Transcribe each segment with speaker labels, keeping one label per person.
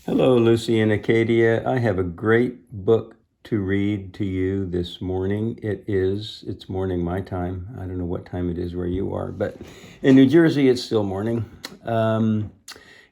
Speaker 1: Hello, Lucy and Acadia. I have a great book to read to you this morning. It's morning my time. I don't know what time it is where you are, but in New Jersey, it's still morning. Um,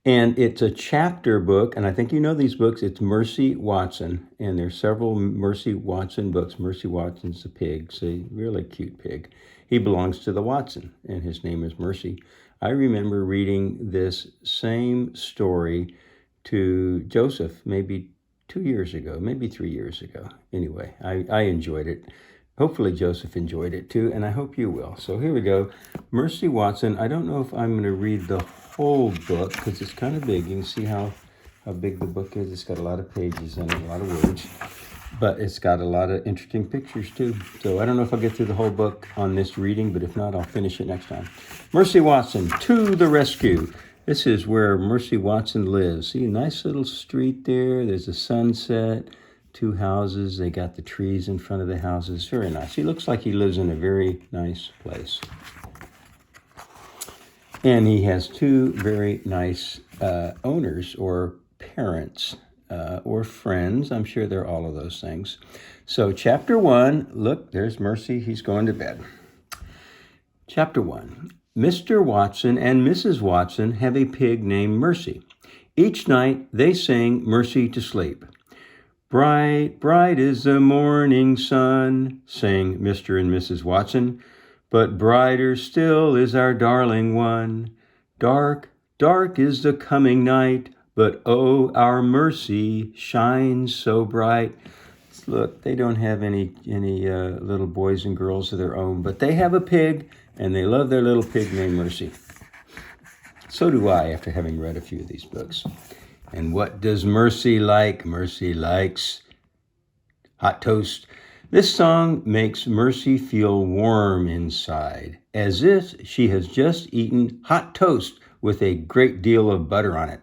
Speaker 1: and it's a chapter book, and I think you know these books. It's Mercy Watson, and there's several Mercy Watson books. Mercy Watson's a pig, it's a really cute pig. He belongs to the Watson, and his name is Mercy. I remember reading this same story to Joseph maybe 2 years ago, maybe 3 years ago. Anyway, I enjoyed it. Hopefully Joseph enjoyed it too, and I hope you will. So here we go. Mercy Watson. I don't know if I'm going to read the whole book because it's kind of big. You can see how big the book is. It's got a lot of pages in it, a lot of words, but it's got a lot of interesting pictures too. So I don't know if I'll get through the whole book on this reading, but if not, I'll finish it next time. Mercy Watson, to the rescue. This is where Mercy Watson lives. See, a nice little street there. There's a sunset, two houses. They got the trees in front of the houses. Very nice. He looks like he lives in a very nice place. And he has two very nice owners or parents or friends. I'm sure they're all of those things. So chapter 1, look, there's Mercy. He's going to bed. Chapter 1. Mr. Watson and Mrs. Watson have a pig named Mercy. Each night they sing Mercy to sleep. Bright, bright is the morning sun, sang Mr. and Mrs. Watson, but brighter still is our darling one. Dark, dark is the coming night, but oh, our Mercy shines so bright. Look, they don't have any little boys and girls of their own, but they have a pig, and they love their little pig named Mercy. So do I, after having read a few of these books. And what does Mercy like? Mercy likes hot toast. This song makes Mercy feel warm inside, as if she has just eaten hot toast with a great deal of butter on it.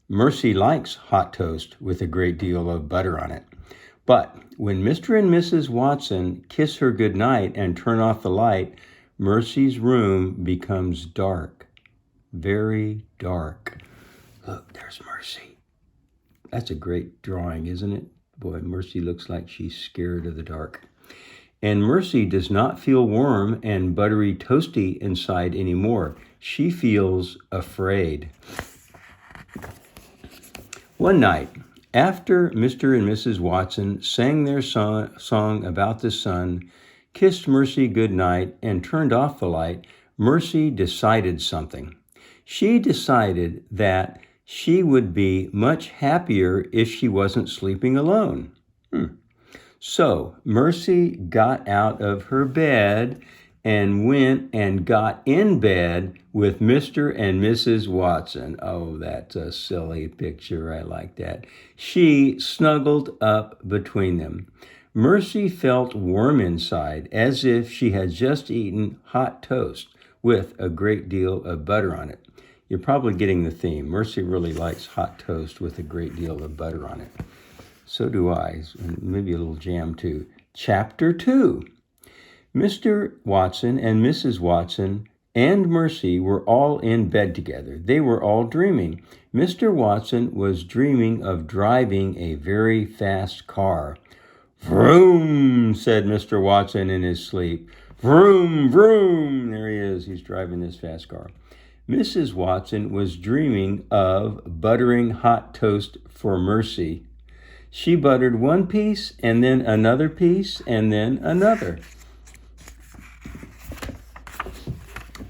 Speaker 1: Mercy likes hot toast with a great deal of butter on it. But when Mr. and Mrs. Watson kiss her goodnight and turn off the light, Mercy's room becomes dark, very dark. Look, there's Mercy. That's a great drawing, isn't it? Boy, Mercy looks like she's scared of the dark. And Mercy does not feel warm and buttery toasty inside anymore. She feels afraid. One night, after Mr. and Mrs. Watson sang their song about the sun, kissed Mercy good night, and turned off the light, Mercy decided something. She decided that she would be much happier if she wasn't sleeping alone. So Mercy got out of her bed and went and got in bed with Mr. and Mrs. Watson. Oh, that's a silly picture. I like that. She snuggled up between them. Mercy felt warm inside, as if she had just eaten hot toast with a great deal of butter on it. You're probably getting the theme. Mercy really likes hot toast with a great deal of butter on it. So do I, and maybe a little jam too. Chapter 2. Mr. Watson and Mrs. Watson and Mercy were all in bed together. They were all dreaming. Mr. Watson was dreaming of driving a very fast car. Vroom, said Mr. Watson in his sleep. Vroom, vroom. There he is. He's driving this fast car. Mrs. Watson was dreaming of buttering hot toast for Mercy. She buttered one piece, and then another piece, and then another.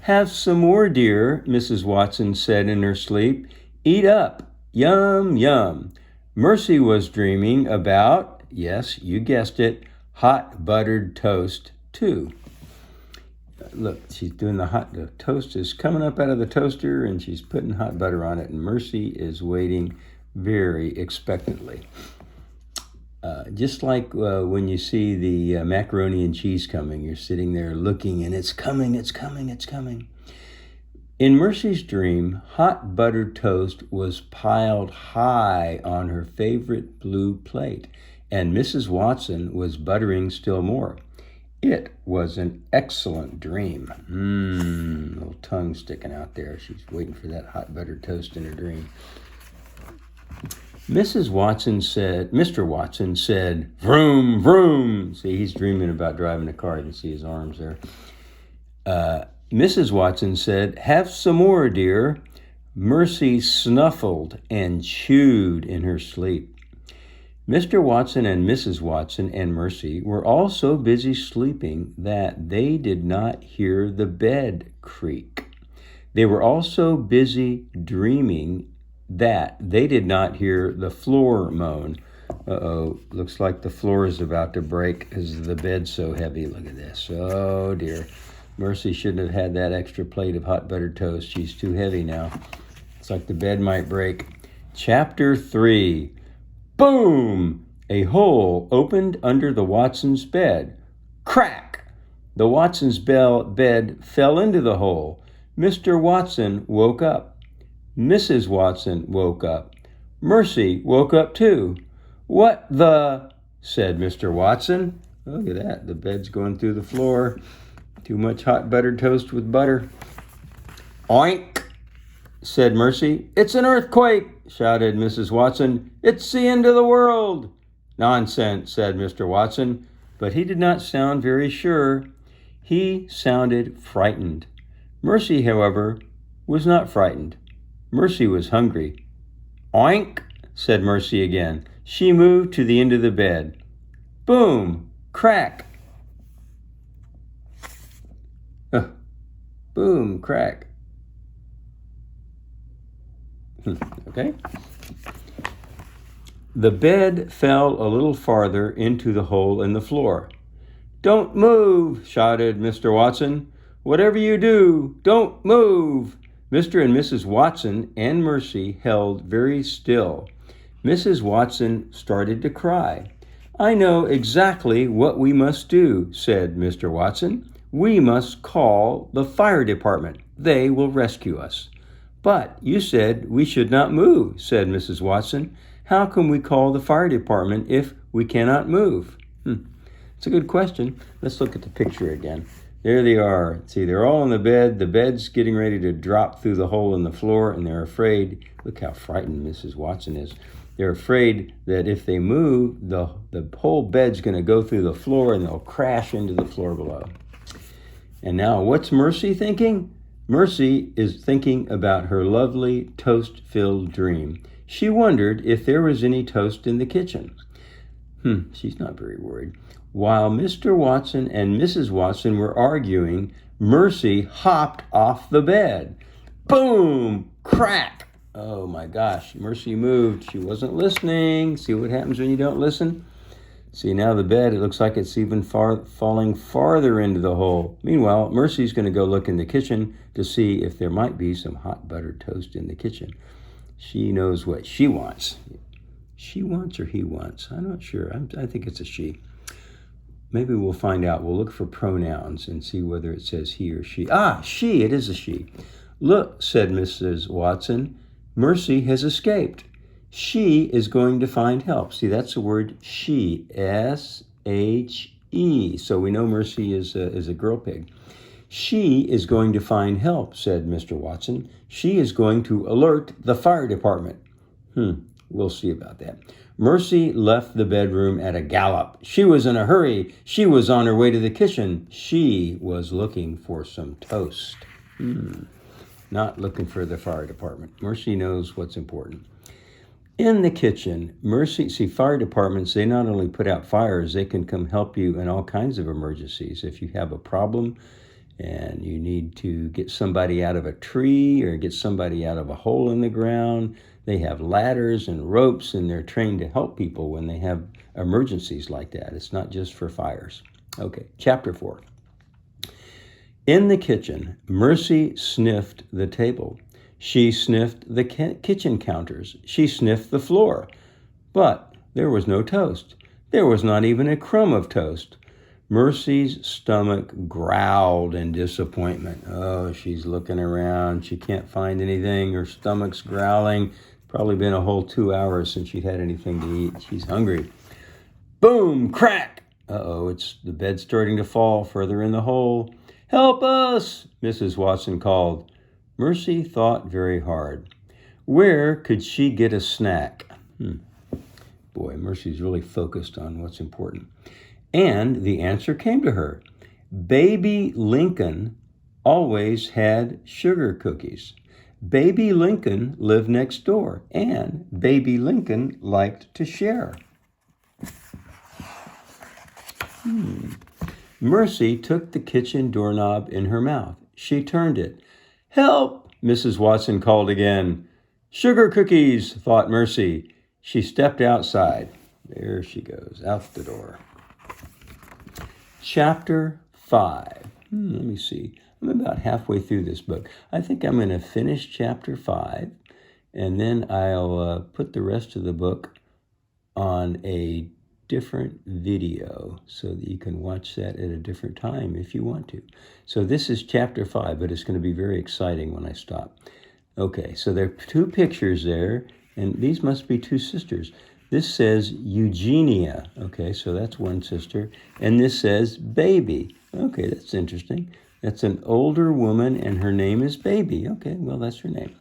Speaker 1: Have some more, dear, Mrs. Watson said in her sleep. Eat up. Yum, yum. Mercy was dreaming about, yes, you guessed it, hot buttered toast, too. Look, she's doing the toast is coming up out of the toaster, and she's putting hot butter on it, and Mercy is waiting very expectantly. Just like when you see the macaroni and cheese coming, you're sitting there looking, and it's coming, it's coming, it's coming. In Mercy's dream, hot buttered toast was piled high on her favorite blue plate, and Mrs. Watson was buttering still more. It was an excellent dream. Little tongue sticking out there. She's waiting for that hot buttered toast in her dream. Mrs. Watson said, Mr. Watson said, vroom, vroom. See, he's dreaming about driving a car. You can see his arms there. Mrs. Watson said, have some more, dear. Mercy snuffled and chewed in her sleep. Mr. Watson and Mrs. Watson and Mercy were all so busy sleeping that they did not hear the bed creak. They were also busy dreaming that they did not hear the floor moan. Uh-oh, looks like the floor is about to break because the bed's so heavy. Look at this. Oh, dear. Mercy shouldn't have had that extra plate of hot buttered toast. She's too heavy now. It's like the bed might break. Chapter 3. Boom! A hole opened under the Watsons' bed. Crack! The Watsons' bed fell into the hole. Mr. Watson woke up. Mrs. Watson woke up. Mercy woke up too. What the? Said Mr. Watson. Look at that. The bed's going through the floor. Too much hot buttered toast with butter. Oink, said Mercy. It's an earthquake, shouted Mrs. Watson. It's the end of the world. Nonsense, said Mr. Watson, but he did not sound very sure. He sounded frightened. Mercy, however, was not frightened. Mercy was hungry. Oink, said Mercy again. She moved to the end of the bed. Boom, crack. Boom, crack. Okay. The bed fell a little farther into the hole in the floor. Don't move, shouted Mr. Watson. Whatever you do, don't move. Mr. and Mrs. Watson and Mercy held very still. Mrs. Watson started to cry. I know exactly what we must do, said Mr. Watson. We must call the fire department. They will rescue us. But you said we should not move, said Mrs. Watson. How can we call the fire department if we cannot move? It's a good question. Let's look at the picture again. There they are. See, they're all in the bed. The bed's getting ready to drop through the hole in the floor, and they're afraid. Look how frightened Mrs. Watson is. They're afraid that if they move, the whole bed's going to go through the floor, and they'll crash into the floor below. And now, what's Mercy thinking? Mercy is thinking about her lovely toast-filled dream. She wondered if there was any toast in the kitchen. She's not very worried. While Mr. Watson and Mrs. Watson were arguing, Mercy hopped off the bed. Boom! Crack! Oh my gosh, Mercy moved. She wasn't listening. See what happens when you don't listen? See, now the bed, it looks like it's even falling farther into the hole. Meanwhile, Mercy's going to go look in the kitchen to see if there might be some hot buttered toast in the kitchen. She knows what she wants. She wants or he wants? I'm not sure. I think it's a she. Maybe we'll find out. We'll look for pronouns and see whether it says he or she. She. It is a she. Look, said Mrs. Watson. Mercy has escaped. She is going to find help. See, that's the word she. S-H-E. So we know Mercy is a girl pig. She is going to find help, said Mr. Watson. She is going to alert the fire department. We'll see about that. Mercy left the bedroom at a gallop. She was in a hurry. She was on her way to the kitchen. She was looking for some toast. Not looking for the fire department. Mercy knows what's important. In the kitchen, fire departments, they not only put out fires, they can come help you in all kinds of emergencies. If you have a problem and you need to get somebody out of a tree or get somebody out of a hole in the ground, they have ladders and ropes, and they're trained to help people when they have emergencies like that. It's not just for fires. Okay, chapter 4. In the kitchen, Mercy sniffed the table. She sniffed the kitchen counters. She sniffed the floor. But there was no toast. There was not even a crumb of toast. Mercy's stomach growled in disappointment. Oh, she's looking around. She can't find anything. Her stomach's growling. Probably been a whole 2 hours since she had anything to eat. She's hungry. Boom! Crack! It's the bed starting to fall further in the hole. Help us! Mrs. Watson called. Mercy thought very hard. Where could she get a snack? Boy, Mercy's really focused on what's important. And the answer came to her. Baby Lincoln always had sugar cookies. Baby Lincoln lived next door, and Baby Lincoln liked to share. Mercy took the kitchen doorknob in her mouth. She turned it. Help! Mrs. Watson called again. Sugar cookies, thought Mercy. She stepped outside. There she goes, out the door. Chapter 5. Let me see. I'm about halfway through this book. I think I'm going to finish chapter 5, and then I'll put the rest of the book on a different video so that you can watch that at a different time if you want to. So this is chapter 5, but it's going to be very exciting when I stop. Okay, so there are 2 pictures there, and these must be 2 sisters. This says Eugenia. Okay, so that's one sister. And this says Baby. Okay, that's interesting. That's an older woman, and her name is Baby. Okay, well, that's her name.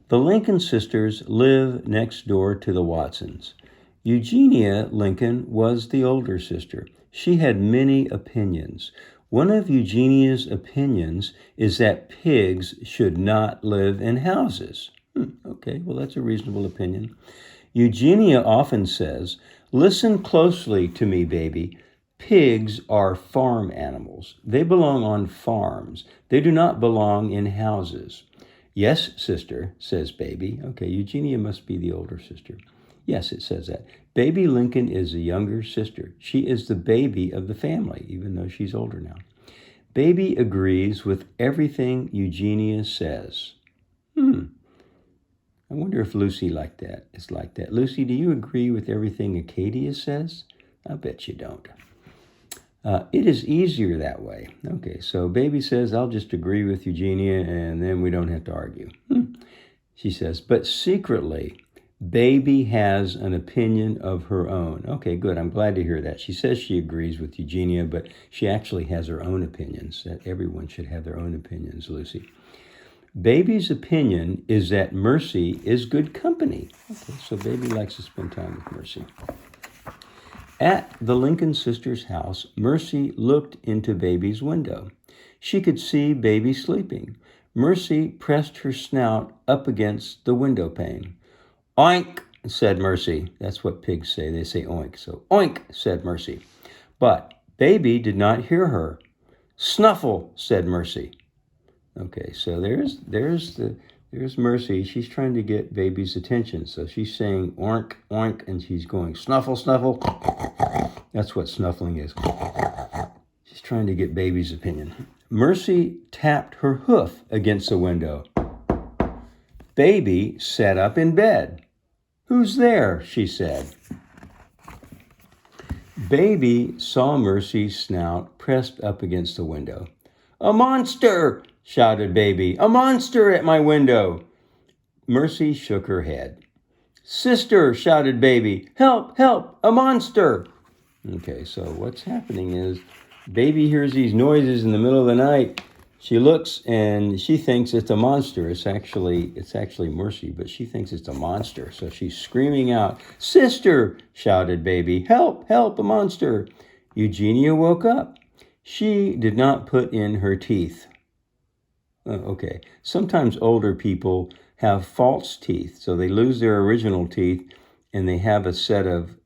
Speaker 1: The Lincoln sisters live next door to the Watsons. Eugenia Lincoln was the older sister. She had many opinions. One of Eugenia's opinions is that pigs should not live in houses. Okay, well, that's a reasonable opinion. Eugenia often says, listen closely to me, baby. Pigs are farm animals. They belong on farms. They do not belong in houses. Yes, sister, says Baby. Okay, Eugenia must be the older sister. Yes, it says that. Baby Lincoln is the younger sister. She is the baby of the family, even though she's older now. Baby agrees with everything Eugenia says. I wonder if Lucy is like that. Lucy, do you agree with everything Acadia says? I bet you don't. It is easier that way. Okay, so Baby says, I'll just agree with Eugenia, and then we don't have to argue. She says, but secretly, Baby has an opinion of her own. Okay, good. I'm glad to hear that. She says she agrees with Eugenia, but she actually has her own opinions. That everyone should have their own opinions, Lucy. Baby's opinion is that Mercy is good company. Okay, so Baby likes to spend time with Mercy. At the Lincoln sisters' house, Mercy looked into Baby's window. She could see Baby sleeping. Mercy pressed her snout up against the window pane. Oink, said Mercy. That's what pigs say. They say oink. So oink, said Mercy. But Baby did not hear her. Snuffle, said Mercy. Okay, so there's Mercy. She's trying to get Baby's attention. So she's saying oink, oink, and she's going snuffle, snuffle. That's what snuffling is. She's trying to get Baby's opinion. Mercy tapped her hoof against the window. Baby sat up in bed. Who's there? She said. Baby saw Mercy's snout pressed up against the window. A monster! Shouted Baby. A monster at my window! Mercy shook her head. Sister! Shouted Baby. Help! Help! A monster! Okay, so what's happening is Baby hears these noises in the middle of the night. She looks and she thinks it's a monster. It's actually Mercy, but she thinks it's a monster. So she's screaming out, Sister! Shouted Baby. Help! Help! A monster! Eugenia woke up. She did not put in her teeth. Okay, sometimes older people have false teeth. So they lose their original teeth and they have a set of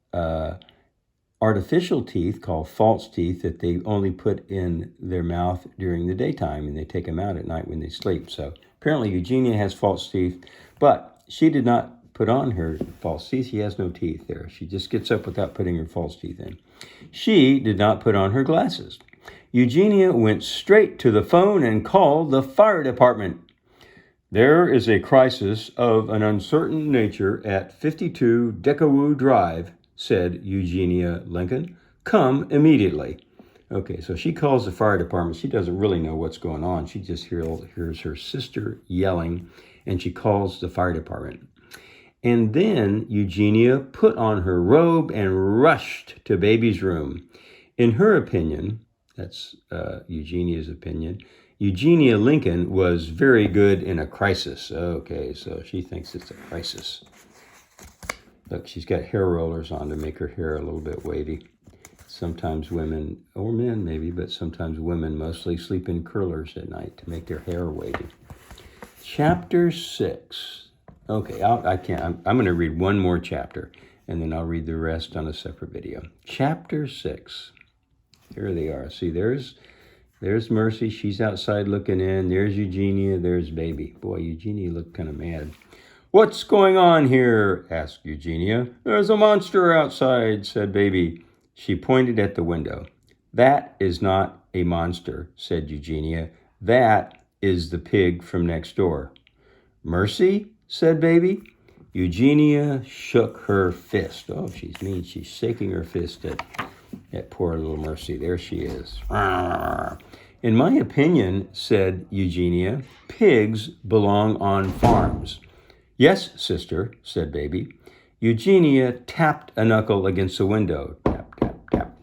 Speaker 1: artificial teeth called false teeth that they only put in their mouth during the daytime, and they take them out at night when they sleep. So apparently Eugenia has false teeth, but she did not put on her false teeth. She has no teeth there. She just gets up without putting her false teeth in. She did not put on her glasses. Eugenia went straight to the phone and called the fire department. There is a crisis of an uncertain nature at 52 Deckawoo Drive, said Eugenia Lincoln. Come immediately. Okay, so she calls the fire department. She doesn't really know what's going on. She just hears her sister yelling, and she calls the fire department. And then Eugenia put on her robe and rushed to Baby's room. In her opinion, that's Eugenia's opinion, Eugenia Lincoln was very good in a crisis. Okay, so she thinks it's a crisis. Look, she's got hair rollers on to make her hair a little bit wavy. Sometimes women, or men maybe, but sometimes women mostly sleep in curlers at night to make their hair wavy. Chapter 6. Okay, I'm going to read one more chapter, and then I'll read the rest on a separate video. Chapter 6. Here they are. See, there's Mercy. She's outside looking in. There's Eugenia. There's Baby. Boy, Eugenia looked kind of mad. "What's going on here?" asked Eugenia. "There's a monster outside," said Baby. She pointed at the window. "That is not a monster," said Eugenia. "That is the pig from next door." "Mercy?" said Baby. Eugenia shook her fist. Oh, she's mean. She's shaking her fist at poor little Mercy. There she is. "In my opinion," said Eugenia, "pigs belong on farms." "Yes, sister," said Baby. Eugenia tapped a knuckle against the window. Tap, tap, tap.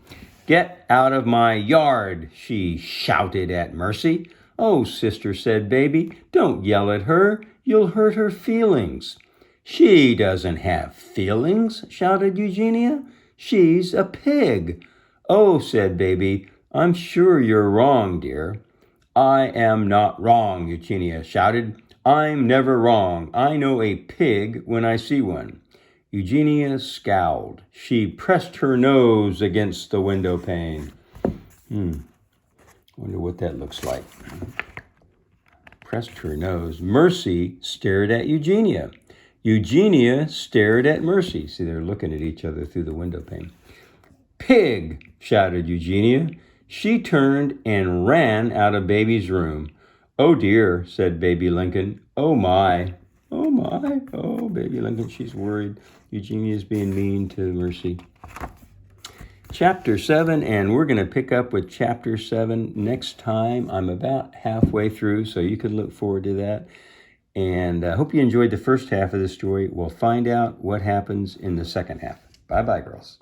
Speaker 1: "Get out of my yard," she shouted at Mercy. "Oh, sister," said Baby, "don't yell at her. You'll hurt her feelings." "She doesn't have feelings," shouted Eugenia. "She's a pig." "Oh," said Baby, "I'm sure you're wrong, dear." "I am not wrong," Eugenia shouted. "I'm never wrong. I know a pig when I see one." Eugenia scowled. She pressed her nose against the window pane. Wonder what that looks like. Pressed her nose. Mercy stared at Eugenia. Eugenia stared at Mercy. See, they're looking at each other through the window pane. "Pig!" shouted Eugenia. She turned and ran out of Baby's room. "Oh dear," said Baby Lincoln. "Oh my. Oh my. Oh, Baby Lincoln," she's worried. Eugenia's being mean to Mercy. Chapter 7, and we're going to pick up with Chapter 7 next time. I'm about halfway through, so you can look forward to that. And I hope you enjoyed the first half of the story. We'll find out what happens in the second half. Bye-bye, girls.